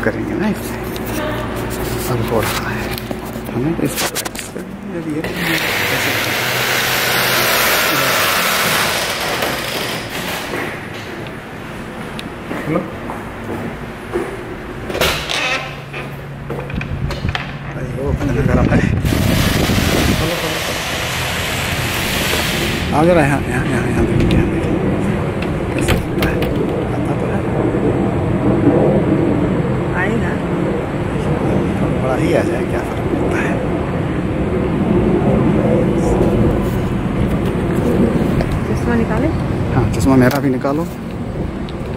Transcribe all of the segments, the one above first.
करेंगे ना इससे। अब हो रहा है, हमें तो इसको प्रैक्टिस करेंगे। अब ये हेलो, वो गरम है। आ जरा यहाँ यहाँ यहाँ यहाँ देखिए, यहाँ देखिए कैसे होता है। आता तो है, आएगा, बड़ा ही आ जाए, क्या फर्क पड़ता है। चश्मा निकाले? हाँ, चश्मा मेरा भी निकालो,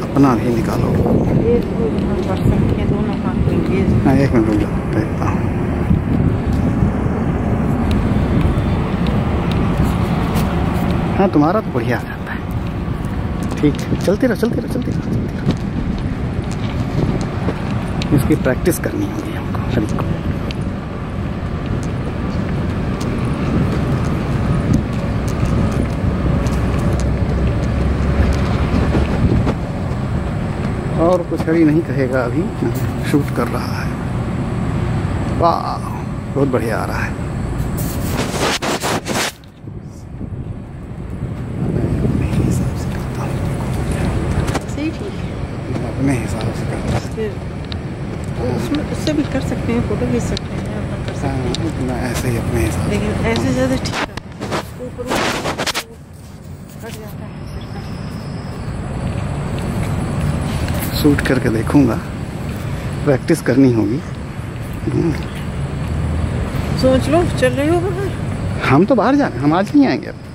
अपना भी निकालो। दोनों हाथ में। हाँ, एक मिनट रुक जाओ, देखता हूँ। हाँ, तुम्हारा तो बढ़िया आ जाता है। ठीक, चलते रहो चलते रहो चलते रहो चलते रहो। इसकी प्रैक्टिस करनी होगी हमको हर एक को। और कुछ हरी नहीं कहेगा, अभी शूट कर रहा है। वाह, बहुत बढ़िया आ रहा है। अपने हिसाब से करते हैं, उसमें उससे भी कर सकते हैं, फोटो खींच सकते हैं, अपना कर सकते हैं। मैं ऐसे ही अपने हिसाब से, लेकिन ऐसे ज़्यादा ठीक है, ऊपर हट जाता है। शूट करके देखूंगा, प्रैक्टिस करनी होगी। सोच लो, चल रहे हो बाहर? हम तो बाहर जाए, हम आज नहीं आएंगे अब।